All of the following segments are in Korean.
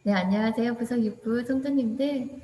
네, 안녕하세요. 부서 6부 성도님들.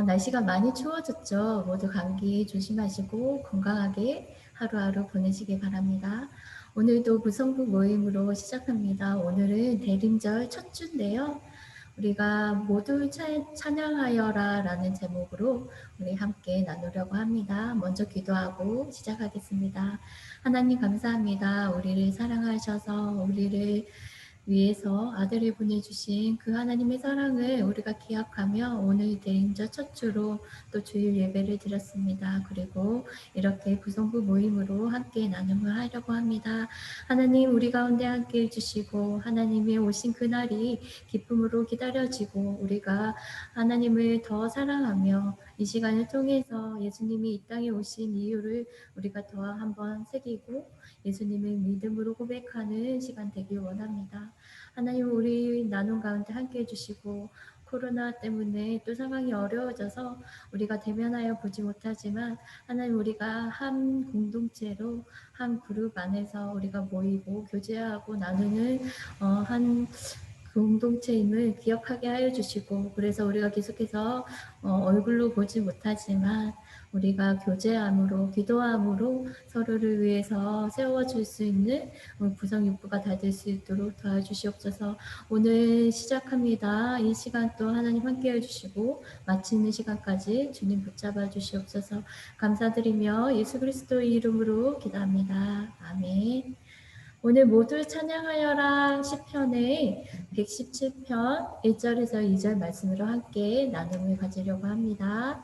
날씨가 많이 추워졌죠. 모두 감기 조심하시고 건강하게 하루하루 보내시기 바랍니다. 오늘도 부성부 모임으로 시작합니다. 오늘은 대림절 첫 주인데요. 우리가 모두 찬양하여라 라는 제목으로 우리 함께 나누려고 합니다. 먼저 기도하고 시작하겠습니다. 하나님 감사합니다. 우리를 사랑하셔서 우리를 위해서 아들을 보내주신 그 하나님의 사랑을 우리가 기억하며 오늘 대인저 첫 주로 또 주일 예배를 드렸습니다. 그리고 이렇게 부성부 모임으로 함께 나눔을 하려고 합니다. 하나님 우리 가운데 함께 해주시고 하나님이 오신 그날이 기쁨으로 기다려지고 우리가 하나님을 더 사랑하며 이 시간을 통해서 예수님이 이 땅에 오신 이유를 우리가 더 한번 새기고 예수님을 믿음으로 고백하는 시간 되길 원합니다. 하나님 우리 나눔 가운데 함께 해주시고 코로나 때문에 또 상황이 어려워져서 우리가 대면하여 보지 못하지만 하나님 우리가 한 공동체로 한 그룹 안에서 우리가 모이고 교제하고 나누는 한 공동체임을 기억하게 하여 주시고 그래서 우리가 계속해서 얼굴로 보지 못하지만 우리가 교제함으로 기도함으로 서로를 위해서 세워줄 수 있는 부성육부가 다 될 수 있도록 도와주시옵소서. 오늘 시작합니다. 이 시간 또 하나님 함께 해주시고 마치는 시간까지 주님 붙잡아 주시옵소서. 감사드리며 예수 그리스도의 이름으로 기도합니다. 아멘. 오늘 모두 찬양하여라 시편의 117편 1절에서 2절 말씀으로 함께 나눔을 가지려고 합니다.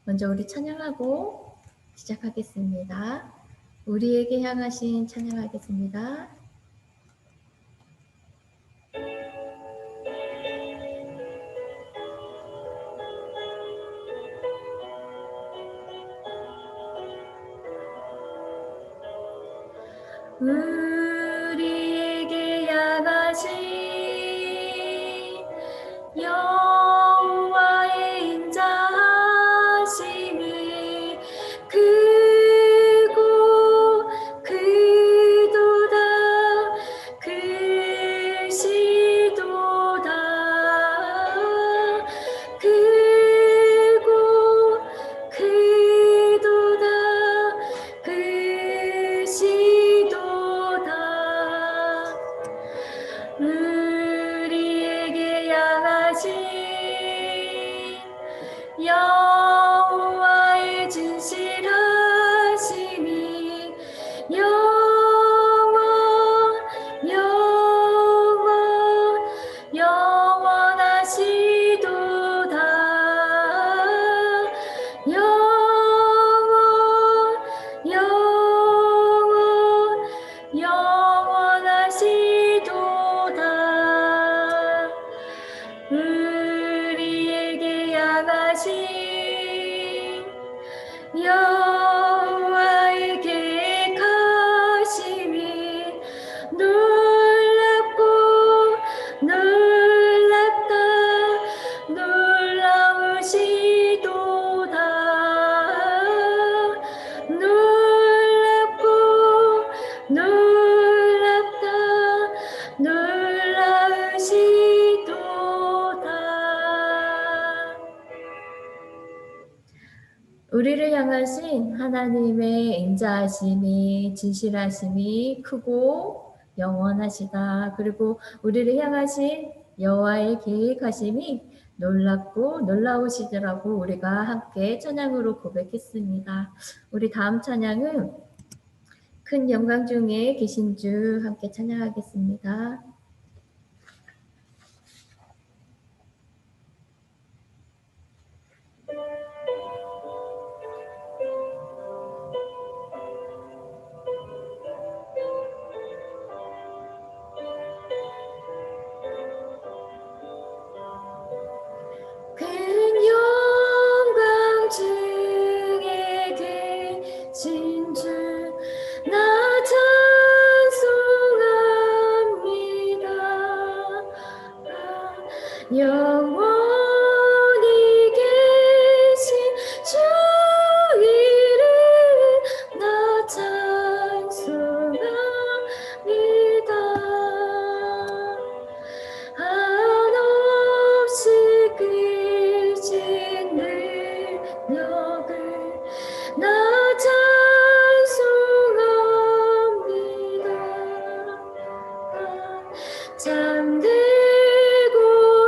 먼저 우리 찬양하고 시작하겠습니다. 우리에게 향하신 찬양하겠습니다. 우리에게 향하신 여호와의 인자하심이 크고 크도다 크시도다 크고 크도다 크시도다 우리에게 향하신 여호와의 진실하심이 영원하시도다 영원하시도다 우리에게 향하신 여호와의 계획하심이 놀랍고 놀랍다 놀라우시도다 놀랍고 놀랍다 놀라우시도다 우리를 향하신 하나님의 인자하심이 진실하심이 크고 영원하시다. 그리고 우리를 향하신 여호와의 계획하심이 놀랍고 놀라우시더라고 우리가 함께 찬양으로 고백했습니다. 우리 다음 찬양은 큰 영광 중에 계신 주 함께 찬양하겠습니다. 큰 영광 중에 계신 주 나 찬송합니다. 영원히 계신 주 이름 나 찬송합니다. 잠들고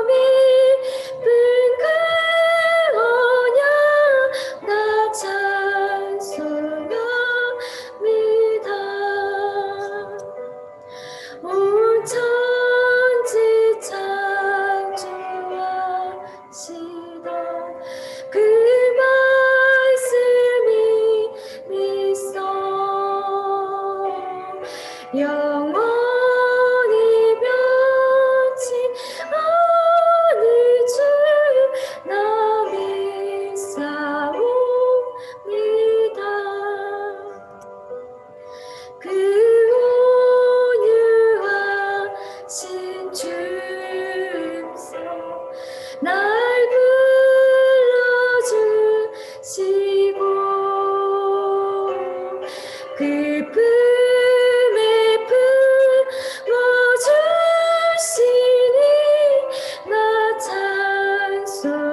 깊은 그 언약 나 찬송합니다. 온 천지 창조하시던 그 말씀이 있어 영원히 변치 않을 줄 나 믿사옵니다. 그 온유하신 주소 날 불러주시고 그 품에 품어주시니 나 찬송합니다.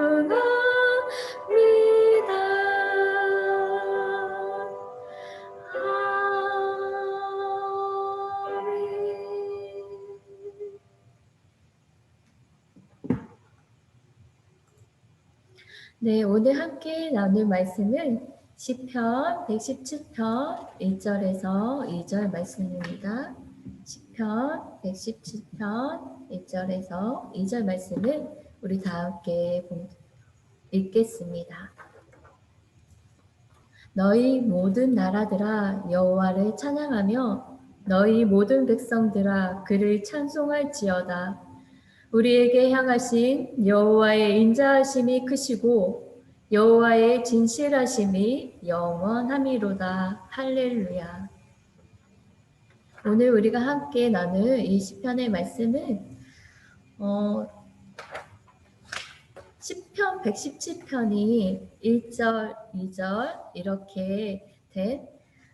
네, 오늘 함께 나눌 말씀은 시편 117편 1절에서 2절 말씀입니다. 시편 117편 1절에서 2절 말씀을 우리 다 함께 읽겠습니다. 너희 모든 나라들아 여호와를 찬양하며 너희 모든 백성들아 그를 찬송할지어다. 우리에게 향하신 여호와의 인자하심이 크시고 여호와의 진실하심이 영원함이로다. 할렐루야. 오늘 우리가 함께 나눌 이 시편의 말씀은 시편 117편이 1절, 2절 이렇게 된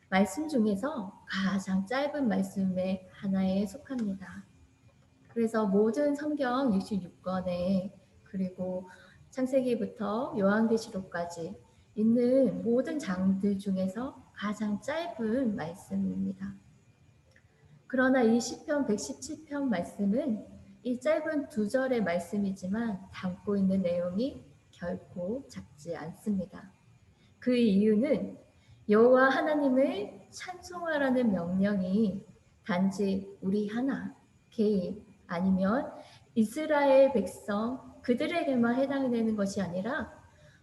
말씀 중에서 가장 짧은 말씀의 하나에 속합니다. 그래서 모든 성경 66권에 그리고 창세기부터 요한계시록까지 있는 모든 장들 중에서 가장 짧은 말씀입니다. 그러나 이 시편 117편 말씀은 이 짧은 2절의 말씀이지만 담고 있는 내용이 결코 작지 않습니다. 그 이유는 여호와 하나님을 찬송하라는 명령이 단지 우리 하나, 개인 아니면 이스라엘 백성 그들에게만 해당되는 것이 아니라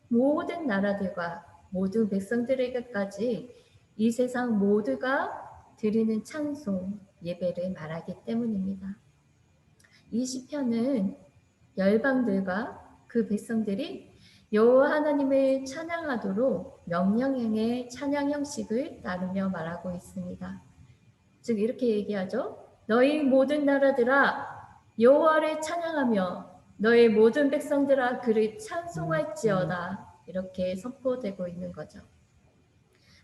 모든 나라들과 모든 백성들에게까지 이 세상 모두가 드리는 찬송, 예배를 말하기 때문입니다. 이 시편은 열방들과 그 백성들이 여호와 하나님을 찬양하도록 명령형의 찬양 형식을 따르며 말하고 있습니다. 즉 이렇게 얘기하죠. 너희 모든 나라들아 여호와를 찬양하며 너희 모든 백성들아 그를 찬송할지어다. 이렇게 선포되고 있는 거죠.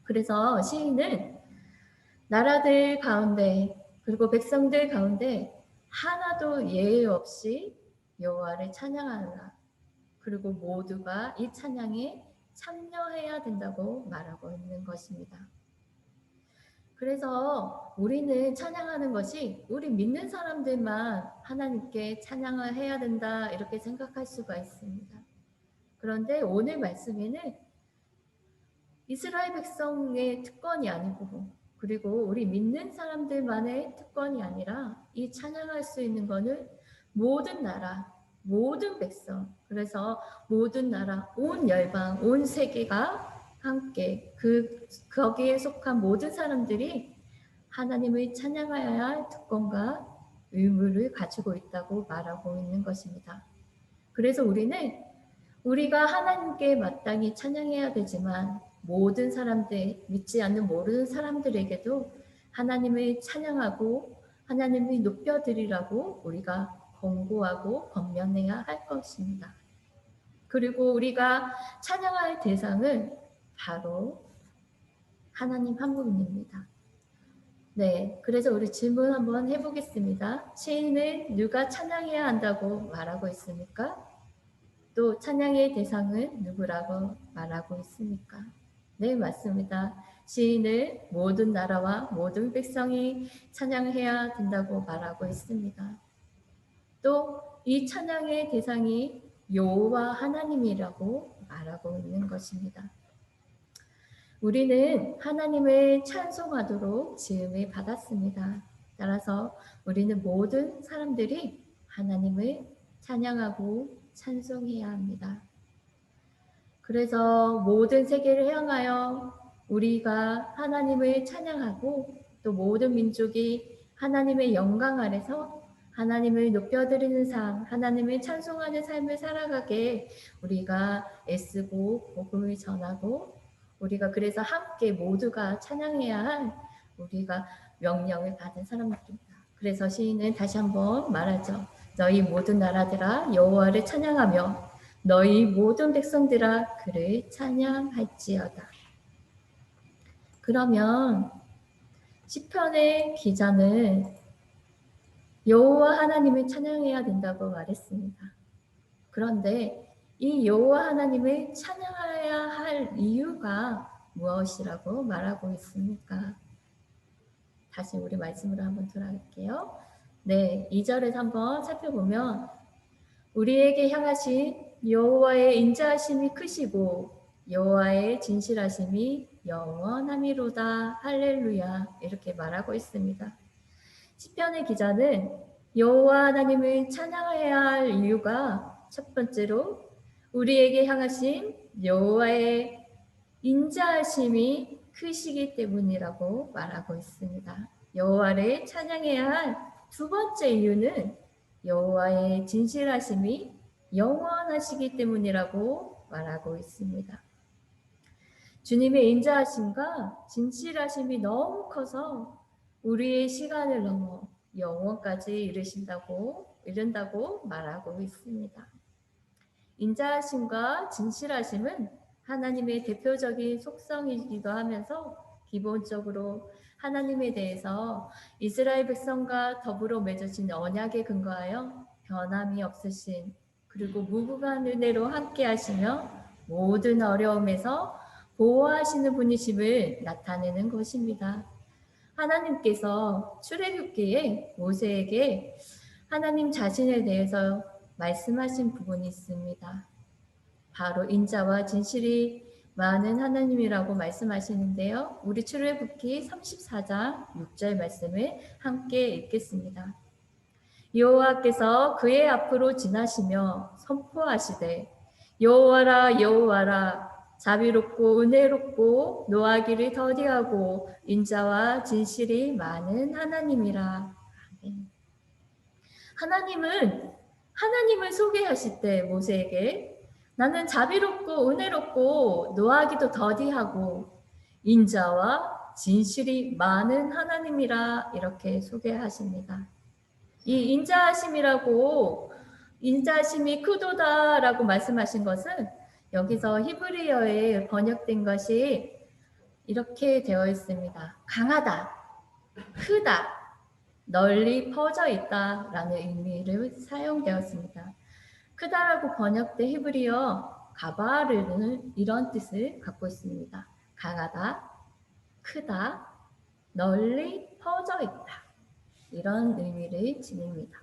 그래서 시인은 나라들 가운데 그리고 백성들 가운데 하나도 예외 없이 여호와를 찬양하라. 그리고 모두가 이 찬양에 참여해야 된다고 말하고 있는 것입니다. 그래서 우리는 찬양하는 것이 우리 믿는 사람들만 하나님께 찬양을 해야 된다 이렇게 생각할 수가 있습니다. 그런데 오늘 말씀에는 이스라엘 백성의 특권이 아니고 그리고 우리 믿는 사람들만의 특권이 아니라 이 찬양할 수 있는 것은 모든 나라, 모든 백성, 그래서 모든 나라, 온 열방, 온 세계가 함께 거기에 속한 모든 사람들이 하나님을 찬양하여야 할 특권과 의무를 가지고 있다고 말하고 있는 것입니다. 그래서 우리가 하나님께 마땅히 찬양해야 되지만 모든 사람들, 믿지 않는 모르는 사람들에게도 하나님을 찬양하고 하나님을 높여드리라고 우리가 권고하고 권면해야 할 것입니다. 그리고 우리가 찬양할 대상은 바로 하나님 한 분입니다. 네, 그래서 우리 질문 한번 해보겠습니다. 시인은 누가 찬양해야 한다고 말하고 있습니까? 또 찬양의 대상은 누구라고 말하고 있습니까? 네, 맞습니다. 시인은 모든 나라와 모든 백성이 찬양해야 된다고 말하고 있습니다. 또 이 찬양의 대상이 여호와 하나님이라고 말하고 있는 것입니다. 우리는 하나님을 찬송하도록 지음을 받았습니다. 따라서 우리는 모든 사람들이 하나님을 찬양하고 찬송해야 합니다. 그래서 모든 세계를 향하여 우리가 하나님을 찬양하고 또 모든 민족이 하나님의 영광 아래서 하나님을 높여드리는 삶, 하나님을 찬송하는 삶을 살아가게 우리가 애쓰고 복음을 전하고 우리가 그래서 함께 모두가 찬양해야 할 우리가 명령을 받은 사람들입니다. 그래서 시인은 다시 한번 말하죠. 너희 모든 나라들아 여호와를 찬양하며 너희 모든 백성들아 그를 찬양할지어다. 그러면 시편의 기자는 여호와 하나님을 찬양해야 된다고 말했습니다. 그런데 이 여호와 하나님을 찬양해야 할 이유가 무엇이라고 말하고 있습니까? 다시 우리 말씀으로 한번 돌아갈게요. 네, 2절에서 한번 살펴보면 우리에게 향하신 여호와의 인자하심이 크시고 여호와의 진실하심이 영원함이로다. 할렐루야. 이렇게 말하고 있습니다. 시편의 기자는 여호와 하나님을 찬양해야 할 이유가 첫 번째로 우리에게 향하신 여호와의 인자하심이 크시기 때문이라고 말하고 있습니다. 여호와를 찬양해야 할 두 번째 이유는 여호와의 진실하심이 영원하시기 때문이라고 말하고 있습니다. 주님의 인자하심과 진실하심이 너무 커서 우리의 시간을 넘어 영원까지 이른다고 말하고 있습니다. 인자하심과 진실하심은 하나님의 대표적인 속성이기도 하면서 기본적으로 하나님에 대해서 이스라엘 백성과 더불어 맺어진 언약에 근거하여 변함이 없으신 그리고 무궁한 은혜로 함께 하시며 모든 어려움에서 보호하시는 분이심을 나타내는 것입니다. 하나님께서 출애굽기에 모세에게 하나님 자신에 대해서 말씀하신 부분이 있습니다. 바로 인자와 진실이 많은 하나님이라고 말씀하시는데요. 우리 출애굽기 34장 6절 말씀을 함께 읽겠습니다. 여호와께서 그의 앞으로 지나시며 선포하시되 여호와라 여호와라 자비롭고 은혜롭고 노하기를 더디하고 인자와 진실이 많은 하나님이라. 하나님은 하나님을 소개하실 때 모세에게 나는 자비롭고 은혜롭고 노하기도 더디하고 인자와 진실이 많은 하나님이라 이렇게 소개하십니다. 이 인자하심이 크도다라고 말씀하신 것은 여기서 히브리어에 번역된 것이 이렇게 되어 있습니다. 강하다, 크다, 널리 퍼져 있다라는 의미를 사용되었습니다. 크다라고 번역된 히브리어 가바르는 이런 뜻을 갖고 있습니다. 강하다, 크다, 널리 퍼져 있다. 이런 의미를 지닙니다.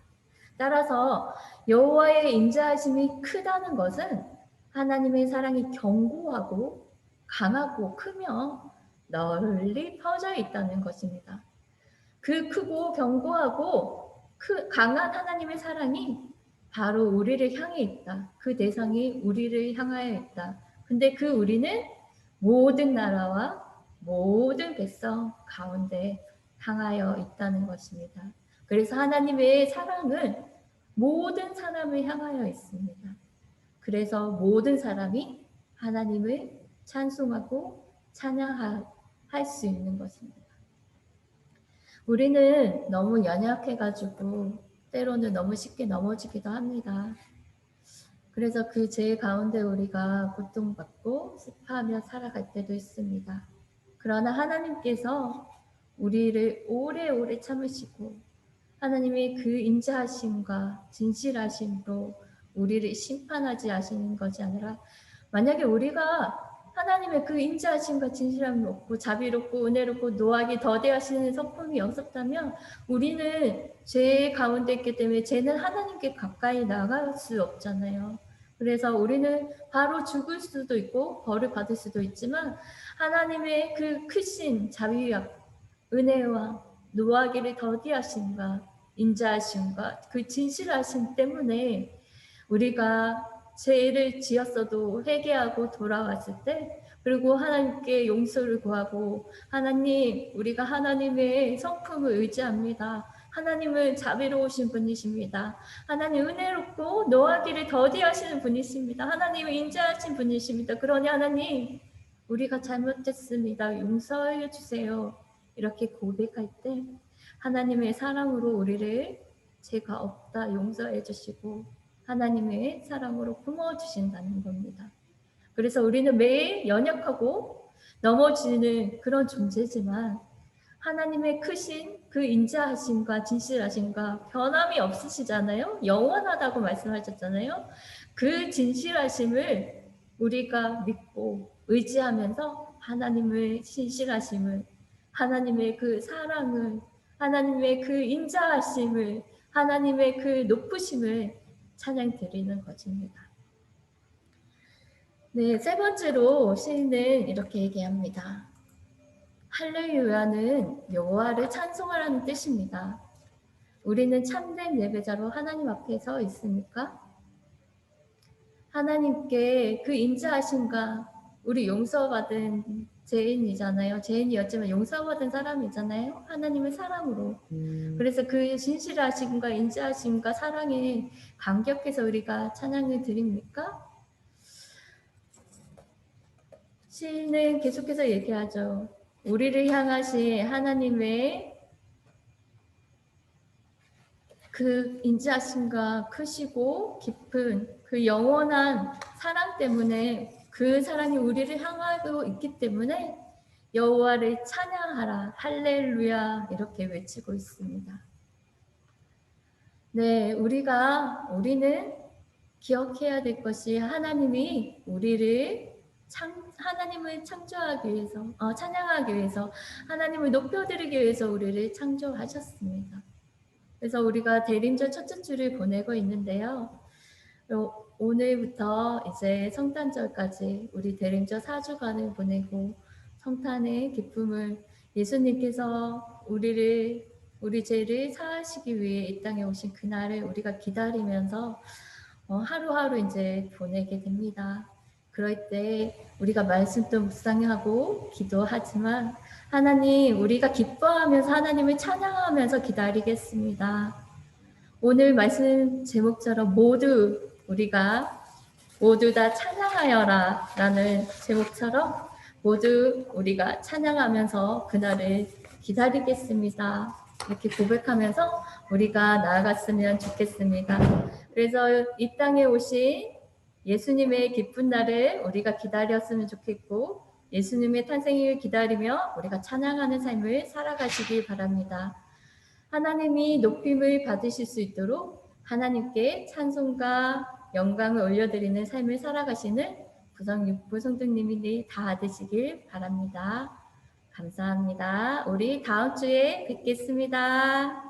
따라서 여호와의 인자하심이 크다는 것은 하나님의 사랑이 견고하고 강하고 크며 널리 퍼져 있다는 것입니다. 그 크고 견고하고 강한 하나님의 사랑이 바로 우리를 향해 있다. 그 대상이 우리를 향하여 있다. 근데 그 우리는 모든 나라와 모든 백성 가운데 향하여 있다는 것입니다. 그래서 하나님의 사랑은 모든 사람을 향하여 있습니다. 그래서 모든 사람이 하나님을 찬송하고 찬양할 수 있는 것입니다. 우리는 너무 연약해가지고 때로는 너무 쉽게 넘어지기도 합니다. 그래서 그 죄 가운데 우리가 고통받고 슬퍼하며 살아갈 때도 있습니다. 그러나 하나님께서 우리를 오래오래 참으시고 하나님의 그 인자하심과 진실하심으로 우리를 심판하지 않으시는 것이 아니라 만약에 우리가 하나님의 그 인자하심과 진실함이 없고 자비롭고 은혜롭고 노하기 더디하시는 성품이 없었다면 우리는 죄 가운데 있기 때문에 죄는 하나님께 가까이 나갈 수 없잖아요. 그래서 우리는 바로 죽을 수도 있고 벌을 받을 수도 있지만 하나님의 그 크신 자비와 은혜와 노하기를 더디하심과 인자하심과 그 진실하심 때문에 우리가 죄를 지었어도 회개하고 돌아왔을 때 그리고 하나님께 용서를 구하고 하나님 우리가 하나님의 성품을 의지합니다. 하나님은 자비로우신 분이십니다. 하나님 은혜롭고 노하기를 더디하시는 분이십니다. 하나님은 인자하신 분이십니다. 그러니 하나님 우리가 잘못했습니다. 용서해 주세요. 이렇게 고백할 때 하나님의 사랑으로 우리를 죄가 없다 용서해 주시고 하나님의 사랑으로 품어주신다는 겁니다. 그래서 우리는 매일 연약하고 넘어지는 그런 존재지만 하나님의 크신 그 인자하심과 진실하심과 변함이 없으시잖아요. 영원하다고 말씀하셨잖아요. 그 진실하심을 우리가 믿고 의지하면서 하나님의 신실하심을 하나님의 그 사랑을 하나님의 그 인자하심을 하나님의 그 높으심을 찬양 드리는 것입니다. 네, 세 번째로 시인은 이렇게 얘기합니다. 할렐루야는 여호와를 찬송하라는 뜻입니다. 우리는 참된 예배자로 하나님 앞에 서 있습니까? 하나님께 그 인자하심과 우리 용서받은 죄인이잖아요. 죄인이었지만 용서받은 사람이잖아요. 하나님의 사랑으로. 그래서 그 진실하심과 인자하심과 사랑에 감격해서 우리가 찬양을 드립니까? 시인은 계속해서 얘기하죠. 우리를 향하신 하나님의 그 인자하심과 크시고 깊은 그 영원한 사랑 때문에 그 사랑이 우리를 향하고 있기 때문에 여호와를 찬양하라 할렐루야 이렇게 외치고 있습니다. 네, 우리는 기억해야 될 것이 하나님이 하나님을 창조하기 위해서 찬양하기 위해서 하나님을 높여드리기 위해서 우리를 창조하셨습니다. 그래서 우리가 대림절 첫째 주를 보내고 있는데요. 오늘부터 이제 성탄절까지 우리 대림절 4주간을 보내고 성탄의 기쁨을 예수님께서 우리 죄를 사하시기 위해 이 땅에 오신 그날을 우리가 기다리면서 하루하루 이제 보내게 됩니다. 그럴 때 우리가 말씀도 묵상하고 기도하지만 하나님 우리가 기뻐하면서 하나님을 찬양하면서 기다리겠습니다. 오늘 말씀 제목처럼 우리가 모두 다 찬양하여라 라는 제목처럼 모두 우리가 찬양하면서 그날을 기다리겠습니다. 이렇게 고백하면서 우리가 나아갔으면 좋겠습니다. 그래서 이 땅에 오신 예수님의 기쁜 날을 우리가 기다렸으면 좋겠고 예수님의 탄생을 기다리며 우리가 찬양하는 삶을 살아가시기 바랍니다. 하나님이 높임을 받으실 수 있도록 하나님께 찬송과 영광을 올려드리는 삶을 살아가시는 구성육부 성도님이 다 되시길 바랍니다. 감사합니다. 우리 다음 주에 뵙겠습니다.